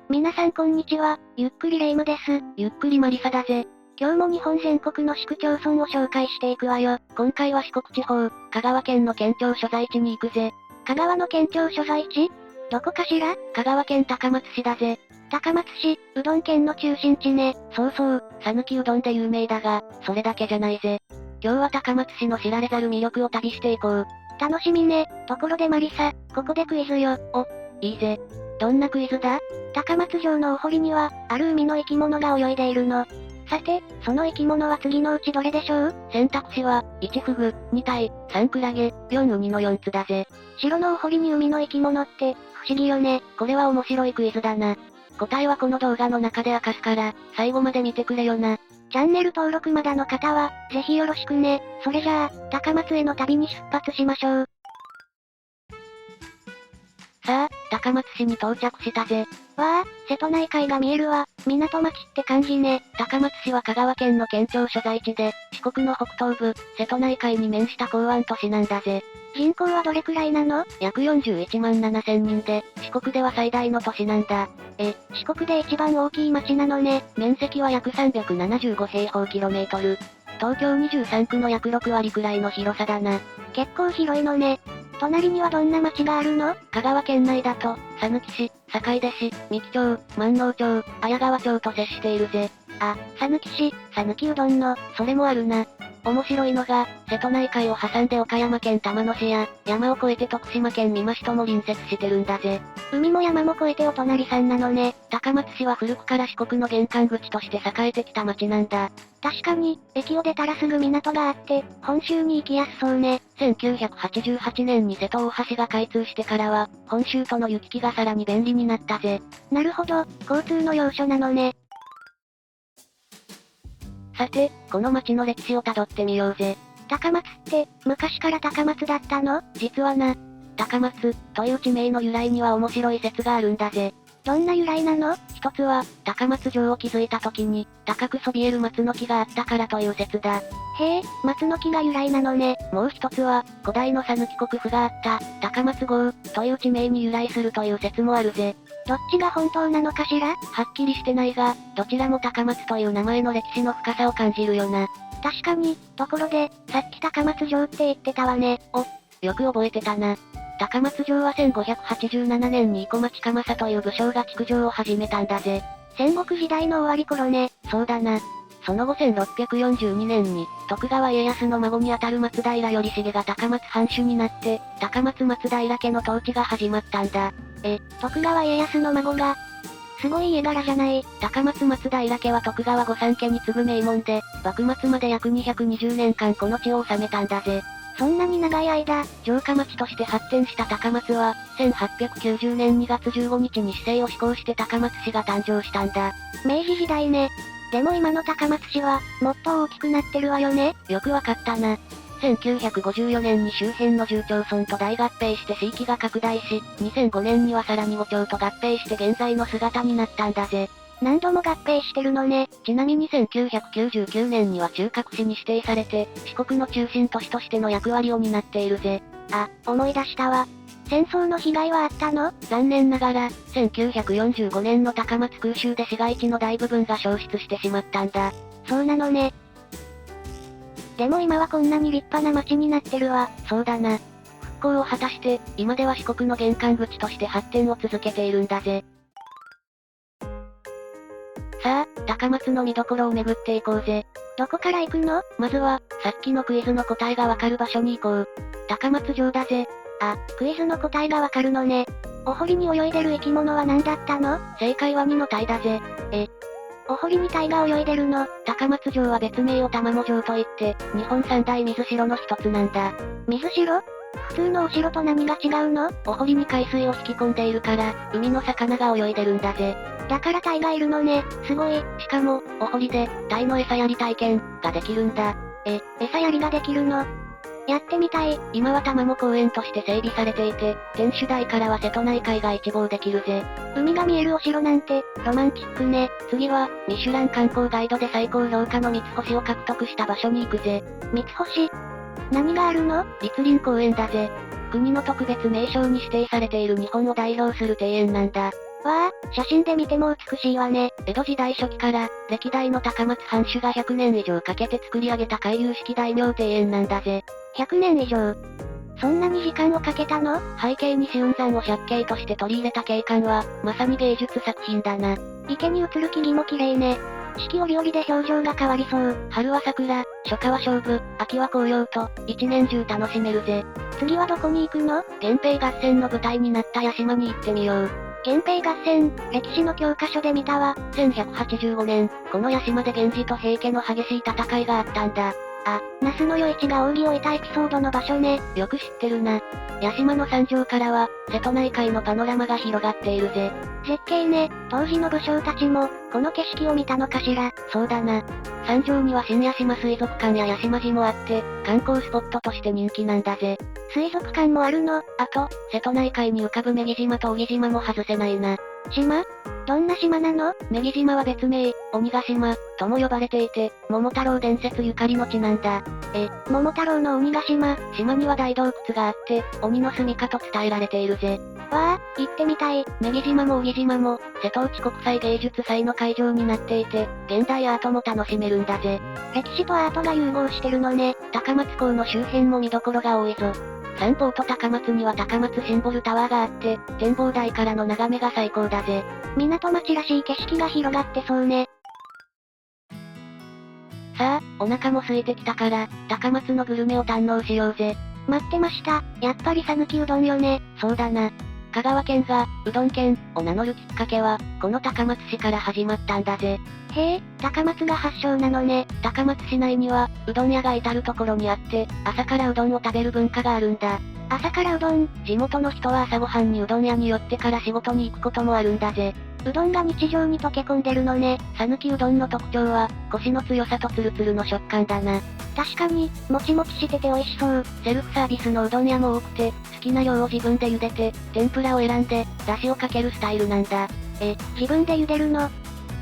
皆さんこんにちは、ゆっくりレ夢ムです。ゆっくりマリサだぜ。今日も日本全国の市区町村を紹介していくわよ。今回は四国地方、香川県の県庁所在地に行くぜ。香川の県庁所在地？どこかしら？香川県高松市だぜ。高松市、うどん県の中心地ね。そうそう、讃岐うどんで有名だが、それだけじゃないぜ。今日は高松市の知られざる魅力を旅していこう。楽しみね。ところでマリサ、ここでクイズよ。いいぜ。どんなクイズだ？高松城のお堀には、ある海の生き物が泳いでいるの。さて、その生き物は次のうちどれでしょう？選択肢は、1フグ、2タイ、3クラゲ、4ウニの4つだぜ。城のお堀に海の生き物って、不思議よね。これは面白いクイズだな。答えはこの動画の中で明かすから、最後まで見てくれよな。チャンネル登録まだの方は、ぜひよろしくね。それじゃあ、高松への旅に出発しましょう。さあ、高松市に到着したぜ。わあ、瀬戸内海が見えるわ。港町って感じね。高松市は香川県の県庁所在地で、四国の北東部、瀬戸内海に面した港湾都市なんだぜ。人口はどれくらいなの？約41万7千人で、四国では最大の都市なんだ。四国で一番大きい町なのね。面積は約375平方キロメートル。東京23区の約6割くらいの広さだな。結構広いのね。隣にはどんな町があるの？香川県内だと、讃岐市、坂出市、三木町、万能町、綾川町と接しているぜ。あ、讃岐市、讃岐うどんの、それもあるな。面白いのが、瀬戸内海を挟んで岡山県玉野市や、山を越えて徳島県美馬市とも隣接してるんだぜ。海も山も越えてお隣さんなのね。高松市は古くから四国の玄関口として栄えてきた町なんだ。確かに、駅を出たらすぐ港があって、本州に行きやすそうね。1988年に瀬戸大橋が開通してからは、本州との行き来がさらに便利になったぜ。なるほど、交通の要所なのね。さて、この町の歴史をたどってみようぜ。高松って、昔から高松だったの？実はな、高松、という地名の由来には面白い説があるんだぜ。どんな由来なの？一つは、高松城を築いた時に、高くそびえる松の木があったからという説だ。へえ、松の木が由来なのね。もう一つは、古代の讃岐国府があった、高松郷、という地名に由来するという説もあるぜ。どっちが本当なのかしら？はっきりしてないが、どちらも高松という名前の歴史の深さを感じるよな。確かに、ところで、さっき高松城って言ってたわね。よく覚えてたな。高松城は1587年に生町鎌佐という武将が築城を始めたんだぜ。戦国時代の終わり頃ね。そうだな。その後1642年に、徳川家康の孫にあたる松平頼重が高松藩主になって、高松松平家の統治が始まったんだ。徳川家康の孫が、すごい家柄じゃない。高松松平家は徳川御三家に次ぐ名門で、幕末まで約220年間この地を治めたんだぜ。そんなに長い間、城下町として発展した高松は、1890年2月15日に市政を施行して高松市が誕生したんだ。明治時代ね。でも今の高松市は、もっと大きくなってるわよね。よくわかったな。1954年に周辺の10町村と大合併して地域が拡大し、2005年にはさらに5町と合併して現在の姿になったんだぜ。何度も合併してるのね。ちなみに1999年には中核市に指定されて、四国の中心都市としての役割を担っているぜ。あ、思い出したわ。戦争の被害はあったの？残念ながら、1945年の高松空襲で市街地の大部分が消失してしまったんだ。そうなのね。でも今はこんなに立派な街になってるわ。そうだな。復興を果たして、今では四国の玄関口として発展を続けているんだぜ。さあ、高松の見どころを巡っていこうぜ。どこから行くの？まずは、さっきのクイズの答えがわかる場所に行こう。高松城だぜ。あ、クイズの答えがわかるのね。お堀に泳いでる生き物は何だったの？正解は2の鯛だぜ。お堀に鯛が泳いでるの？高松城は別名を玉藻城といって、日本三大水城の一つなんだ。水城？普通のお城と何が違うの？お堀に海水を引き込んでいるから、海の魚が泳いでるんだぜ。だから鯛がいるのね。すごい。しかも、お堀で、鯛の餌やり体験、ができるんだ。餌やりができるの？やってみたい。今は玉藻公園として整備されていて、天守台からは瀬戸内海が一望できるぜ。海が見えるお城なんて、ロマンチックね。次は、ミシュラン観光ガイドで最高評価の三つ星を獲得した場所に行くぜ。三つ星？何があるの？栗林公園だぜ。国の特別名勝に指定されている日本を代表する庭園なんだ。わあ、写真で見ても美しいわね。江戸時代初期から、歴代の高松藩主が100年以上かけて作り上げた回遊式大名庭園なんだぜ。100年以上。そんなに時間をかけたの？背景に紫雲山を借景として取り入れた景観は、まさに芸術作品だな。池に映る木々も綺麗ね。四季折々で表情が変わりそう。春は桜、初夏は菖蒲、秋は紅葉と、一年中楽しめるぜ。次はどこに行くの？源平合戦の舞台になった屋島に行ってみよう。源平合戦、歴史の教科書で見たわ。1185年、この屋島で源氏と平家の激しい戦いがあったんだ。あ、那須与一が扇を置いたエピソードの場所ね。よく知ってるな。屋島の山上からは、瀬戸内海のパノラマが広がっているぜ。絶景ね。当時の武将たちも、この景色を見たのかしら。そうだな。山上には新屋島水族館や屋島寺もあって、観光スポットとして人気なんだぜ。水族館もあるの？あと、瀬戸内海に浮かぶ女木島と扇島も外せないな。島？どんな島なの？女木島は別名、鬼ヶ島、とも呼ばれていて、桃太郎伝説ゆかりの地なんだ。桃太郎の鬼ヶ島。島には大洞窟があって、鬼の住処と伝えられているぜ。わあ、行ってみたい。女木島も扇島も、瀬戸内国際芸術祭の会場になっていて、現代アートも楽しめるんだぜ。歴史とアートが融合してるのね。高松港の周辺も見どころが多いぞ。三方と高松には高松シンボルタワーがあって、展望台からの眺めが最高だぜ。港町らしい景色が広がってそうね。さあ、お腹も空いてきたから、高松のグルメを堪能しようぜ。待ってました。やっぱり讃岐うどんよね。そうだな。香川県が、うどん県、を名乗るきっかけは、この高松市から始まったんだぜ。へえ、高松が発祥なのね。高松市内には、うどん屋が至るところにあって、朝からうどんを食べる文化があるんだ。朝からうどん？地元の人は朝ごはんにうどん屋に寄ってから仕事に行くこともあるんだぜ。うどんが日常に溶け込んでるのね。讃岐うどんの特徴は、コシの強さとツルツルの食感だな。確かに、もちもちしてて美味しそう。セルフサービスのうどん屋も多くて、好きな量を自分で茹でて、天ぷらを選んで、出汁をかけるスタイルなんだ。自分で茹でるの？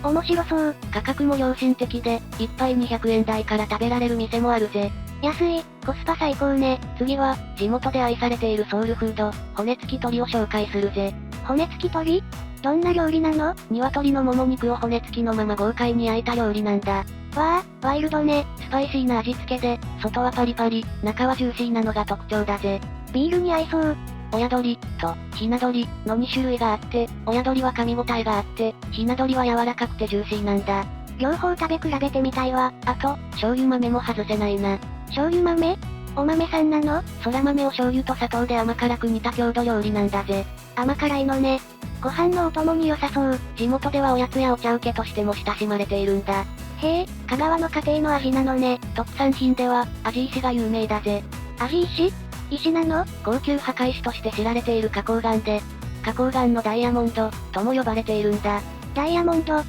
面白そう。価格も良心的で、一杯200円台から食べられる店もあるぜ。安い、コスパ最高ね。次は、地元で愛されているソウルフード、骨付き鶏を紹介するぜ。骨付き鶏？どんな料理なの？鶏のもも肉を骨付きのまま豪快に焼いた料理なんだ。わあ、ワイルドね。スパイシーな味付けで、外はパリパリ、中はジューシーなのが特徴だぜ。ビールに合いそう。親鶏と、ひな鶏の2種類があって、親鶏は噛み応えがあって、ひな鶏は柔らかくてジューシーなんだ。両方食べ比べてみたいわ。あと、醤油豆も外せないな。醤油豆？お豆さんなの？空豆を醤油と砂糖で甘辛く煮た郷土料理なんだぜ。甘辛いのね。ご飯のお供に良さそう。地元ではおやつやお茶受けとしても親しまれているんだ。へえ、香川の家庭の味なのね。特産品では、味石が有名だぜ。味石？石なの？高級墓石として知られている花崗岩で、花崗岩のダイヤモンド、とも呼ばれているんだ。ダイヤモンド。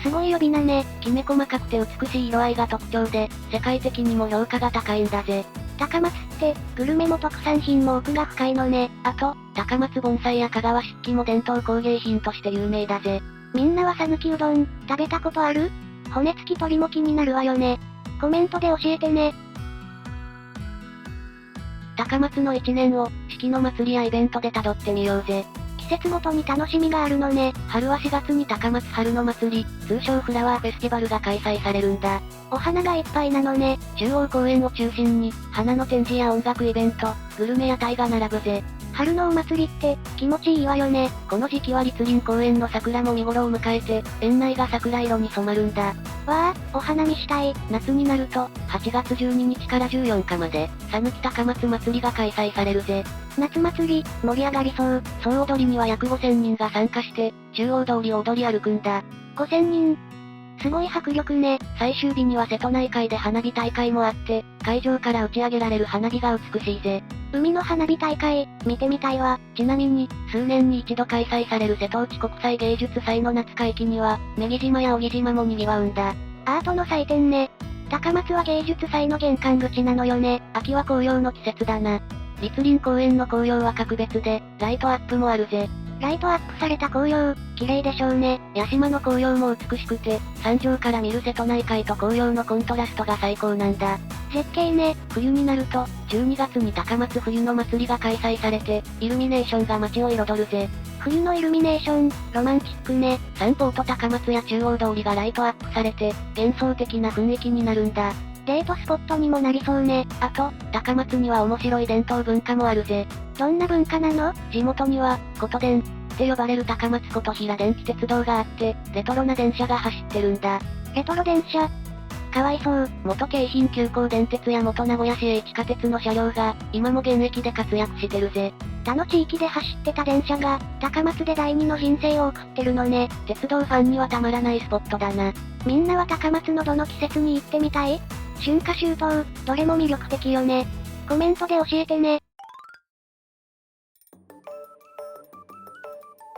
すごい呼び名ね。きめ細かくて美しい色合いが特徴で、世界的にも評価が高いんだぜ。高松って、グルメも特産品も奥が深いのね。あと、高松盆栽や香川漆器も伝統工芸品として有名だぜ。みんなは讃岐うどん、食べたことある？骨付き鶏も気になるわよね。コメントで教えてね。高松の一年を、四季の祭りやイベントで辿ってみようぜ。季節ごとに楽しみがあるのね。春は4月に高松春の祭り、通称フラワーフェスティバルが開催されるんだ。お花がいっぱいなのね。中央公園を中心に、花の展示や音楽イベント、グルメ屋台が並ぶぜ。春のお祭りって、気持ちいいわよね。この時期は栗林公園の桜も見頃を迎えて、園内が桜色に染まるんだ。わあ、お花見したい。夏になると、8月12日から14日まで、讃岐高松祭りが開催されるぜ。夏祭り、盛り上がりそう。総踊りには約5000人が参加して、中央通りを踊り歩くんだ。5000人。すごい迫力ね。最終日には瀬戸内海で花火大会もあって、会場から打ち上げられる花火が美しいぜ。海の花火大会、見てみたいわ。ちなみに、数年に一度開催される瀬戸内国際芸術祭の夏会期には、女木島や扇島も賑わうんだ。アートの祭典ね。高松は芸術祭の玄関口なのよね。秋は紅葉の季節だな。栗林公園の紅葉は格別で、ライトアップもあるぜ。ライトアップされた紅葉、綺麗でしょうね。屋島の紅葉も美しくて、山上から見る瀬戸内海と紅葉のコントラストが最高なんだ。絶景ね。冬になると、12月に高松冬の祭りが開催されて、イルミネーションが街を彩るぜ。冬のイルミネーション、ロマンチックね。三宝と高松や中央通りがライトアップされて、幻想的な雰囲気になるんだ。デートスポットにもなりそうね。あと、高松には面白い伝統文化もあるぜ。どんな文化なの？地元には、琴電って呼ばれる高松琴平電気鉄道があって、レトロな電車が走ってるんだ。レトロ電車。かわいそう。元京浜急行電鉄や元名古屋市営地下鉄の車両が、今も現役で活躍してるぜ。他の地域で走ってた電車が、高松で第二の人生を送ってるのね。鉄道ファンにはたまらないスポットだな。みんなは高松のどの季節に行ってみたい？春夏秋冬、どれも魅力的よね。コメントで教えてね。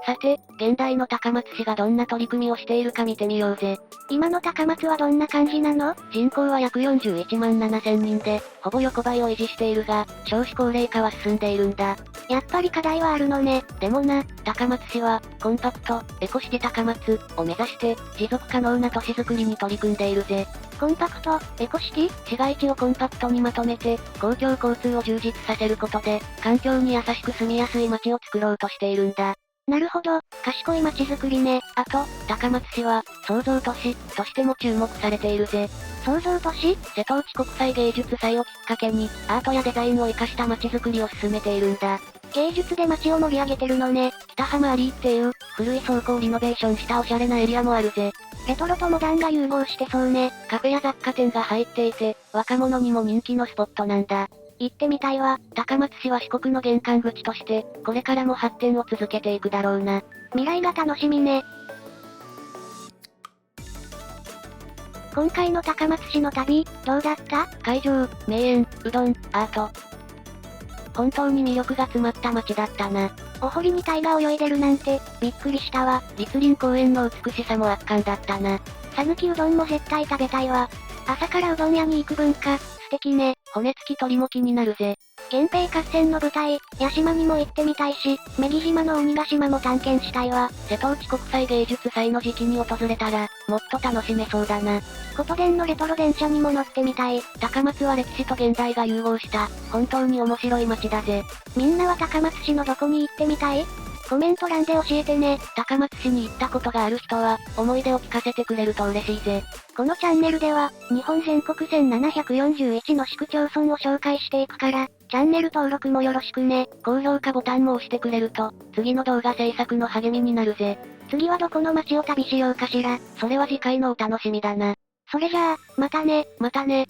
さて、現代の高松市がどんな取り組みをしているか見てみようぜ。今の高松はどんな感じなの？人口は約41万7千人で、ほぼ横ばいを維持しているが、少子高齢化は進んでいるんだ。やっぱり課題はあるのね。でもな、高松市は、コンパクト、エコシティ高松を目指して、持続可能な都市づくりに取り組んでいるぜ。コンパクト、エコシティ？市街地をコンパクトにまとめて、公共交通を充実させることで、環境に優しく住みやすい街を作ろうとしているんだ。なるほど、賢い街づくりね。あと、高松市は、創造都市としても注目されているぜ。創造都市？瀬戸内国際芸術祭をきっかけに、アートやデザインを活かした街づくりを進めているんだ。芸術で街を盛り上げてるのね。北浜アリーっていう、古い倉庫をリノベーションしたおしゃれなエリアもあるぜ。レトロとモダンが融合してそうね。カフェや雑貨店が入っていて、若者にも人気のスポットなんだ。行ってみたいわ。高松市は四国の玄関口として、これからも発展を続けていくだろうな。未来が楽しみね。今回の高松市の旅、どうだった？会場、名園、うどん、アート。本当に魅力が詰まった街だったな。お堀に鯛が泳いでるなんて、びっくりしたわ。栗林公園の美しさも圧巻だったな。讃岐うどんも絶対食べたいわ。朝からうどん屋に行く文化、素敵ね。骨付き鶏も気になるぜ。源平合戦の舞台、屋島にも行ってみたいし、女木島の鬼ヶ島も探検したいわ。瀬戸内国際芸術祭の時期に訪れたら、もっと楽しめそうだな。琴電のレトロ電車にも乗ってみたい。高松は歴史と現代が融合した、本当に面白い街だぜ。みんなは高松市のどこに行ってみたい？コメント欄で教えてね。高松市に行ったことがある人は、思い出を聞かせてくれると嬉しいぜ。このチャンネルでは、日本全国1741の市区町村を紹介していくから、チャンネル登録もよろしくね。高評価ボタンも押してくれると、次の動画制作の励みになるぜ。次はどこの街を旅しようかしら。それは次回のお楽しみだな。それじゃあ、またね。またね。